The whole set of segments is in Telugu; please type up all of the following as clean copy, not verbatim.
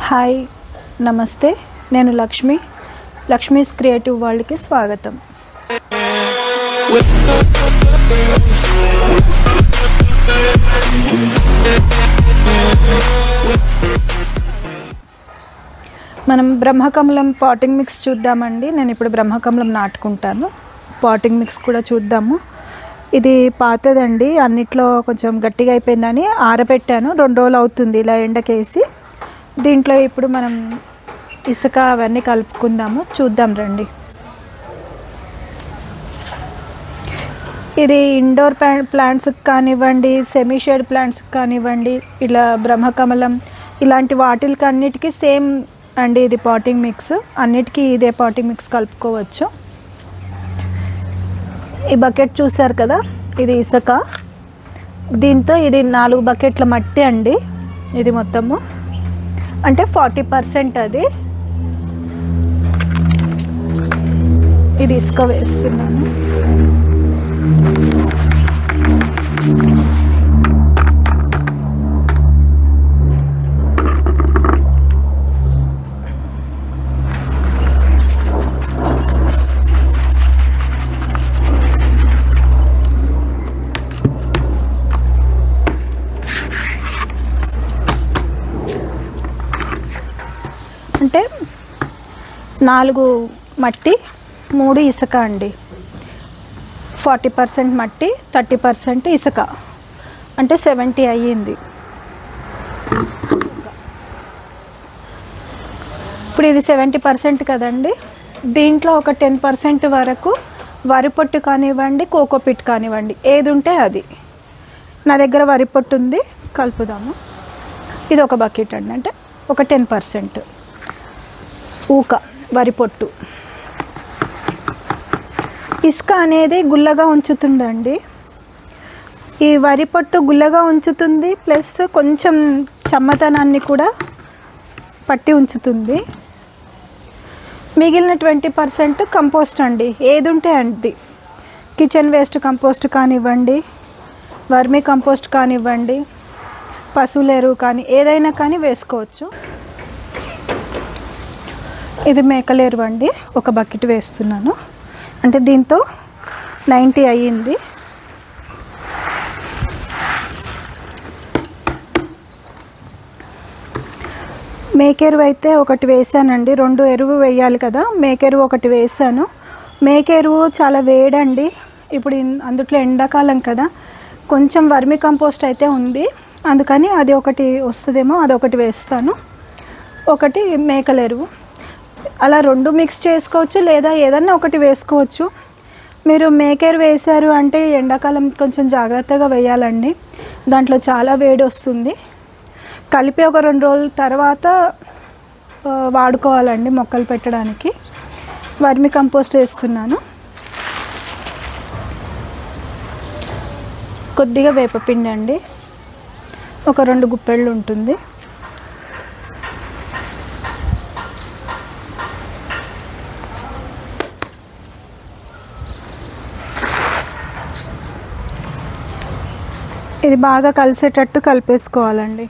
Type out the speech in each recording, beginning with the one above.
హాయ్ నమస్తే నేను లక్ష్మీస్ క్రియేటివ్ వరల్డ్ కి స్వాగతం. మనం బ్రహ్మకమలం పాటింగ్ మిక్స్ చూద్దామండి. నేను ఇప్పుడు బ్రహ్మకమలం నాటుకుంటాను. పాటింగ్ మిక్స్ కూడా చూద్దాము. ఇది పాతదండి, అన్నిట్లో కొంచెం గట్టిగా అయిపోయిందని ఆరబెట్టాను. 2 రోజులు అవుతుంది ఇలా ఎండకేసి. దీంట్లో ఇప్పుడు మనం ఇసుక అవన్నీ కలుపుకుందాము, చూద్దాం రండి. ఇది ఇండోర్ ప్లాంట్స్కి కానివ్వండి, సెమీ షేడ్ ప్లాంట్స్కి కానివ్వండి, ఇలా బ్రహ్మకమలం ఇలాంటి వాటికి అన్నిటికీ సేమ్ అండి. ఇది పాటింగ్ మిక్స్, అన్నిటికీ ఇదే పాటింగ్ మిక్స్ కలుపుకోవచ్చు. ఈ బకెట్ చూసారు కదా, ఇది ఇసుక. దీంతో ఇది 4 బకెట్ల మట్టి అండి. ఇది మొత్తము అంటే 40% అది. ఇది ఇసుక వేస్తున్నాను. అంటే 4 మట్టి 3 ఇసుక అండి. 40% మట్టి 30% ఇసుక అంటే 70 అయ్యింది. ఇప్పుడు ఇది 70% కదండి. దీంట్లో ఒక 10% వరకు వరి పొట్టు కానివ్వండి, కోకోపిట్ కానివ్వండి, ఏది ఉంటే అది. నా దగ్గర వరి పొట్టు ఉంది, కలుపుదాము. ఇది ఒక బకెట్ అండి, అంటే ఒక 10% ఊక వరి పొట్టు. ఇసుక అనేది గుల్లగా ఉంచుతుందండి. ఈ వరి పొట్టు గుల్లగా ఉంచుతుంది, ప్లస్ కొంచెం చమ్మతనాన్ని కూడా పట్టి ఉంచుతుంది. మిగిలిన 20% కంపోస్ట్ అండి, ఏది ఉంటే అది. కిచెన్ వేస్ట్ కంపోస్ట్ కానివ్వండి, వర్మీ కంపోస్ట్ కానివ్వండి, పశువుల ఎరువు కానీ ఏదైనా కానీ వేసుకోవచ్చు. ఇది మేకల ఎరువు అండి, ఒక బకెట్ వేస్తున్నాను. అంటే దీంతో 90 అయ్యింది. మేకెరువు అయితే ఒకటి వేసానండి. 2 ఎరువు వేయాలి కదా, మేకెరువు ఒకటి వేసాను. మేకెరువు చాలా వేడండి. ఇప్పుడు అందుట్లో ఎండాకాలం కదా, కొంచెం వర్మి కంపోస్ట్ అయితే ఉంది, అందుకని అది ఒకటి వస్తుందేమో, అదొకటి వేస్తాను. ఒకటి మేకల ఎరువు. అలా 2 మిక్స్ చేసుకోవచ్చు, లేదా ఏదన్నా ఒకటి వేసుకోవచ్చు. మీరు మేకేర్ వేశారు అంటే ఎండాకాలం కొంచెం జాగ్రత్తగా వేయాలండి, దాంట్లో చాలా వేడి వస్తుంది. కలిపి ఒక 2 రోజుల తర్వాత వాడుకోవాలండి మొక్కలు పెట్టడానికి. వర్మి కంపోస్ట్ వేస్తున్నాను. కొద్దిగా వేపపిండి అండి, ఒక 2 గుప్పెళ్ళు ఉంటుంది. ఇది బాగా కలిసేటట్టు కలిపేసుకోవాలండి.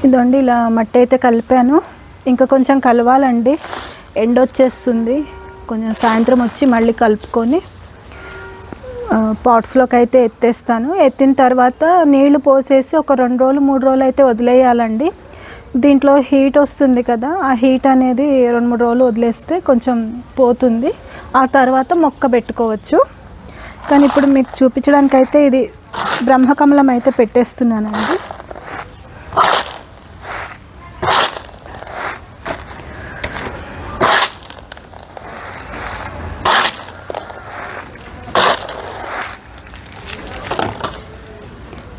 ఇదండి, ఇలా మట్టి అయితే కలిపాను. ఇంకా కొంచెం కలవాలండి, ఎండొచ్చేస్తుంది. కొంచెం సాయంత్రం వచ్చి మళ్ళీ కలుపుకొని పాట్స్లోకి అయితే ఎత్తేస్తాను. ఎత్తిన తర్వాత నీళ్లు పోసేసి ఒక 2 రోజులు 3 రోజులు అయితే వదిలేయాలండి. దీంట్లో హీట్ వస్తుంది కదా, ఆ హీట్ అనేది 2-3 రోజులు వదిలేస్తే కొంచెం పోతుంది. ఆ తర్వాత మొక్క పెట్టుకోవచ్చు. కానీ ఇప్పుడు మీకు చూపించడానికైతే ఇది బ్రహ్మకమలం అయితే పెట్టేస్తున్నానండి.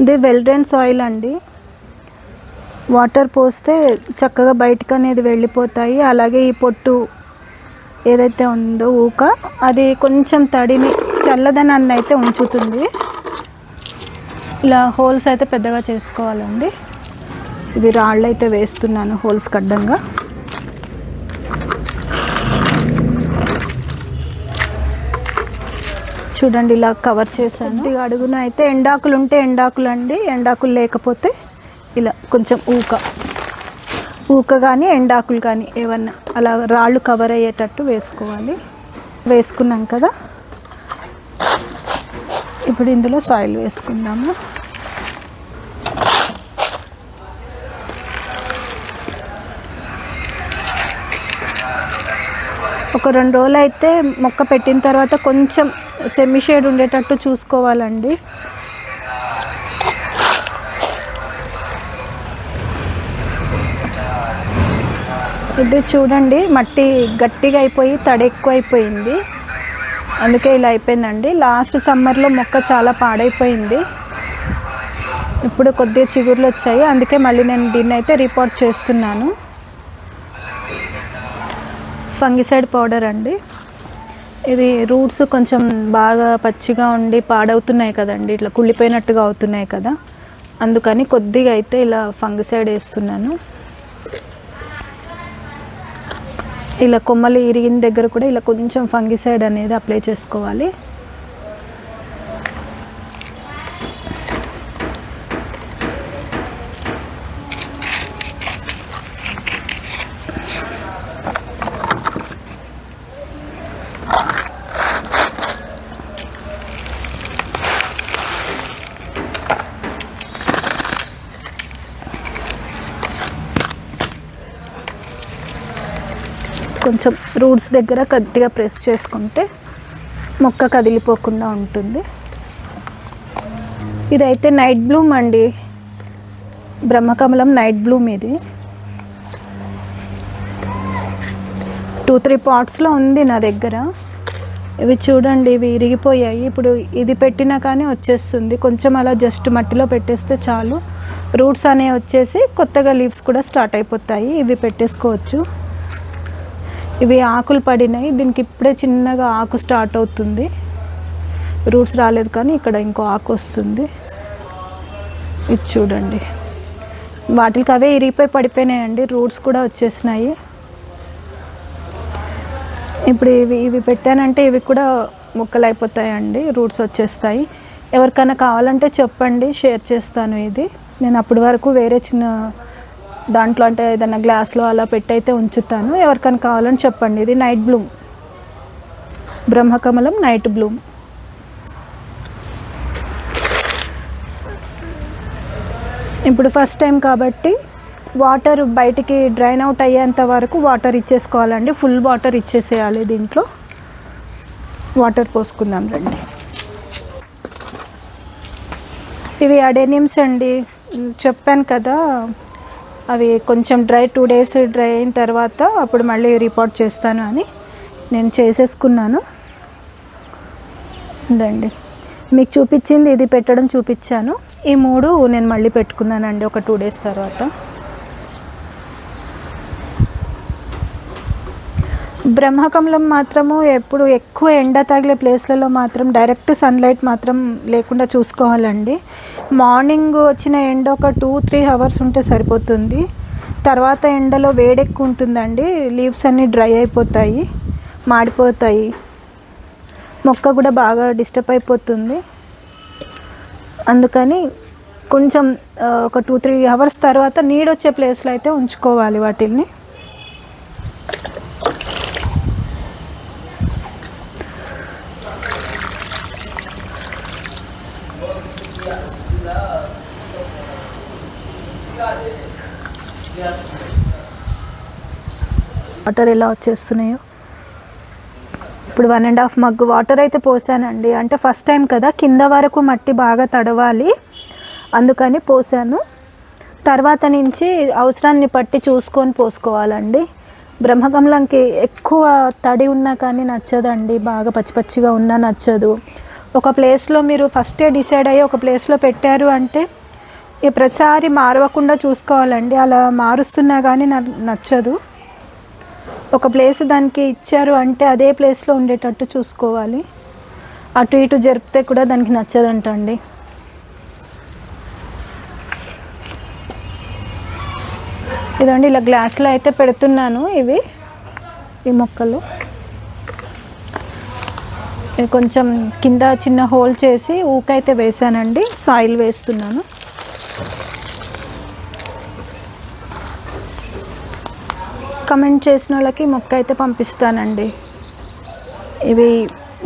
ఇది వెల్ డ్రైన్ సాయిల్ అండి. వాటర్ పోస్తే చక్కగా బయటకు అనేది వెళ్ళిపోతాయి. అలాగే ఈ పొట్టు ఏదైతే ఉందో ఊక అది కొంచెం తడిని చల్లదనాన్ని అయితే ఉంచుతుంది. ఇలా హోల్స్ అయితే పెద్దగా చేసుకోవాలండి. ఇది రాళ్ళు అయితే వేస్తున్నాను హోల్స్ కడ్డంగా. చూడండి ఇలా కవర్ చేశాను. ఇది అడుగున అయితే ఎండాకులు ఉంటే ఎండాకులు అండి, ఎండాకులు లేకపోతే ఇలా కొంచెం ఊక కానీ ఎండాకులు కానీ ఏమన్నా అలా రాళ్ళు కవర్ అయ్యేటట్టు వేసుకోవాలి. వేసుకున్నాం కదా, ఇప్పుడు ఇందులో సాయిల్ వేసుకుందాము. ఒక 2 రోజులు అయితే మొక్క పెట్టిన తర్వాత కొంచెం సెమీ షేడ్ ఉండేటట్టు చూసుకోవాలండి. ఇది చూడండి మట్టి గట్టిగా అయిపోయి తడి ఎక్కువ అయిపోయింది, అందుకే ఇలా అయిపోయిందండి. లాస్ట్ సమ్మర్లో మొక్క చాలా పాడైపోయింది, ఇప్పుడు కొద్దిగా చిగుర్లు వచ్చాయి, అందుకే మళ్ళీ నేను దీన్ని అయితే రిపోర్ట్ చేస్తున్నాను. ఫంగిసైడ్ పౌడర్ అండి. ఇది రూట్స్ కొంచెం బాగా పచ్చిగా ఉండి పాడవుతున్నాయి కదండి, ఇట్లా కుళ్ళిపోయినట్టుగా అవుతున్నాయి కదా, అందుకని కొద్దిగా అయితే ఇలా ఫంగిసైడ్ వేస్తున్నాను. ఇలా కొమ్మలు ఇరిగిన దగ్గర కూడా ఇలా కొంచెం ఫంగిసైడ్ అనేది అప్లై చేసుకోవాలి. కొంచెం రూట్స్ దగ్గర గట్టిగా ప్రెస్ చేసుకుంటే మొక్క కదిలిపోకుండా ఉంటుంది. ఇదైతే నైట్ బ్లూమ్ అండి, బ్రహ్మకమలం నైట్ బ్లూమ్. ఇది 2-3 పాట్స్లో ఉంది నా దగ్గర. ఇవి చూడండి, ఇవి ఇరిగిపోయాయి. ఇప్పుడు ఇది పెట్టినా కానీ వచ్చేస్తుంది, కొంచెం అలా జస్ట్ మట్టిలో పెట్టేస్తే చాలు, రూట్స్ అనేవి వచ్చేసి కొత్తగా లీవ్స్ కూడా స్టార్ట్ అయిపోతాయి. ఇవి పెట్టేసుకోవచ్చు. ఇవి ఆకులు పడినాయి, దీనికి ఇప్పుడే చిన్నగా ఆకు స్టార్ట్ అవుతుంది, రూట్స్ రాలేదు కానీ ఇక్కడ ఇంకో ఆకు వస్తుంది. ఇది చూడండి, వాటికి అవే ఇరిగిపోయి పడిపోయినాయండి, రూట్స్ కూడా వచ్చేసినాయి. ఇప్పుడు ఇవి పెట్టానంటే ఇవి కూడా ముక్కలు అయిపోతాయండి, రూట్స్ వచ్చేస్తాయి. ఎవరికైనా కావాలంటే చెప్పండి, షేర్ చేస్తాను. ఇది నేను అప్పటి వరకు వేరే చిన్న దాంట్లో అంటే ఏదైనా గ్లాస్లో అలా పెట్టయితే ఉంచుతాను, ఎవరికైనా కావాలని చెప్పండి. ఇది నైట్ బ్లూమ్, బ్రహ్మకమలం నైట్ బ్లూమ్. ఇప్పుడు ఫస్ట్ టైం కాబట్టి వాటర్ బయటికి డ్రైన్ అవుట్ అయ్యేంత వరకు వాటర్ ఇచ్చేసుకోవాలండి, ఫుల్ వాటర్ ఇచ్చేసేయాలి. దీంట్లో వాటర్ పోసుకుందాం రండి. ఇవి అడేనియమ్స్ అండి, చెప్పాను కదా, అవి కొంచెం 2 days డ్రై అయిన తర్వాత అప్పుడు మళ్ళీ రిపోర్ట్ చేస్తాను అని నేను చేసేసుకున్నాను. ఇదండి మీకు చూపించింది, ఇది పెట్టడం చూపించాను. ఈ 3 నేను మళ్ళీ పెట్టుకున్నానండి ఒక 2 days తర్వాత. బ్రహ్మకమలం మాత్రము ఎప్పుడు ఎక్కువ ఎండ తగిలే ప్లేస్లలో మాత్రం డైరెక్ట్ సన్లైట్ మాత్రం లేకుండా చూసుకోవాలండి. మార్నింగ్ వచ్చిన ఎండ ఒక 2-3 hours ఉంటే సరిపోతుంది, తర్వాత ఎండలో వేడెక్కువ ఉంటుందండి, లీవ్స్ అన్నీ డ్రై అయిపోతాయి, మాడిపోతాయి, మొక్క కూడా బాగా డిస్టర్బ్ అయిపోతుంది. అందుకని కొంచెం ఒక 2-3 hours తర్వాత నీడొచ్చే ప్లేస్లో అయితే ఉంచుకోవాలి వాటిని. వాటర్ ఎలా వచ్చేస్తున్నాయో. ఇప్పుడు 1.5 mug వాటర్ అయితే పోసానండి, అంటే ఫస్ట్ టైం కదా, కింద వరకు మట్టి బాగా తడవాలి, అందుకని పోసాను. తర్వాత నుంచి అవసరాన్ని బట్టి చూసుకొని పోసుకోవాలండి. బ్రహ్మకమలంకి ఎక్కువ తడి ఉన్నా కానీ నచ్చదండి, బాగా పచ్చి పచ్చిగా ఉన్నా నచ్చదు. ఒక ప్లేస్లో మీరు ఫస్టే డిసైడ్ అయ్యి ఒక ప్లేస్లో పెట్టారు అంటే ప్రతిసారి మారవకుండా చూసుకోవాలండి, అలా మారుస్తున్నా కానీ నచ్చదు. ఒక ప్లేస్ దానికి ఇచ్చారు అంటే అదే ప్లేస్లో ఉండేటట్టు చూసుకోవాలి, అటు ఇటు జరిపితే కూడా దానికి నచ్చదంటండి. ఇదండి ఇలా గ్లాస్లో అయితే పెడుతున్నాను. ఈ మొక్కలు కొంచెం కింద చిన్న హోల్ చేసి ఊకైతే వేసానండి. సాయిల్ వేస్తున్నాను. కమెంట్ చేసిన వాళ్ళకి మొక్క అయితే పంపిస్తానండి. ఇవి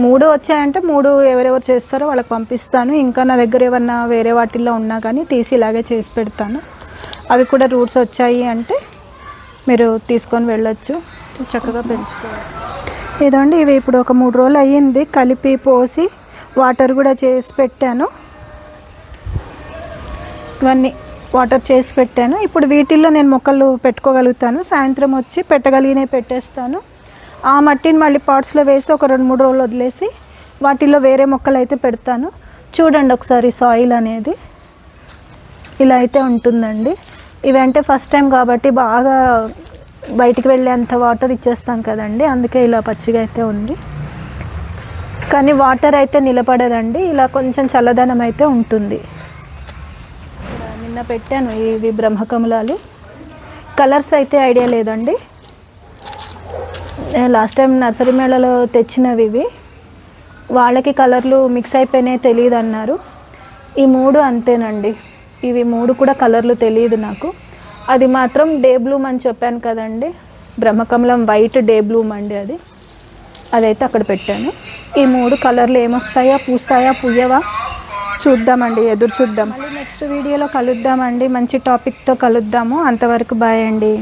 3 వచ్చాయంటే 3 ఎవరెవరు చేస్తారో వాళ్ళకి పంపిస్తాను. ఇంకా నా దగ్గర ఏమన్నా వేరే వాటిల్లో ఉన్నా కానీ తీసి ఇలాగే చేసి పెడతాను. అవి కూడా రూట్స్ వచ్చాయి అంటే మీరు తీసుకొని వెళ్ళొచ్చు, చక్కగా పెంచుకోవాలి. ఇదండి ఇవి ఇప్పుడు ఒక 3 రోజులు అయ్యింది కలిపి పోసి వాటర్ కూడా చేసి పెట్టాను. ఇవన్నీ వాటర్ చేసి పెట్టాను. ఇప్పుడు వీటిల్లో నేను మొక్కలు పెట్టుకోగలుగుతాను. సాయంత్రం వచ్చి పెట్టగలిగినవి పెట్టేస్తాను. ఆ మట్టిని మళ్ళీ పాట్స్లో వేసి ఒక 2-3 రోజులు వదిలేసి వాటిల్లో వేరే మొక్కలు అయితే పెడతాను. చూడండి ఒకసారి సాయిల్ అనేది ఇలా అయితే ఉంటుందండి. ఇవంటే ఫస్ట్ టైం కాబట్టి బాగా బయటికి వెళ్ళేంత వాటర్ ఇచ్చేస్తాం కదండి, అందుకే ఇలా పచ్చిగా అయితే ఉంది. కానీ వాటర్ అయితే నిలబడదండి, ఇలా కొంచెం చల్లదనం అయితే ఉంటుంది. నిన్న పెట్టాను ఇవి బ్రహ్మకమలాలు. కలర్స్ అయితే ఐడియా లేదండి. లాస్ట్ టైం నర్సరీ మేళలో తెచ్చినవి ఇవి. వాళ్ళకి కలర్లు మిక్స్ అయిపోయినాయి తెలియదు అన్నారు. ఈ 3 అంతేనండి. ఇవి 3 కూడా కలర్లు తెలియదు నాకు. అది మాత్రం డే బ్లూమ్ అని చెప్పాను కదండి, బ్రహ్మకమలం వైట్ డే బ్లూమ్ అండి అదైతే అక్కడ పెట్టాను. ఈ 3 కలర్లు ఏమొస్తాయా, పూస్తాయా, పుయ్యవా చూద్దామండి, ఎదురు చూద్దాం. మళ్ళీ నెక్స్ట్ వీడియోలో కలుద్దామండి. మంచి టాపిక్తో కలుద్దాము. అంతవరకు బాయ్ అండి.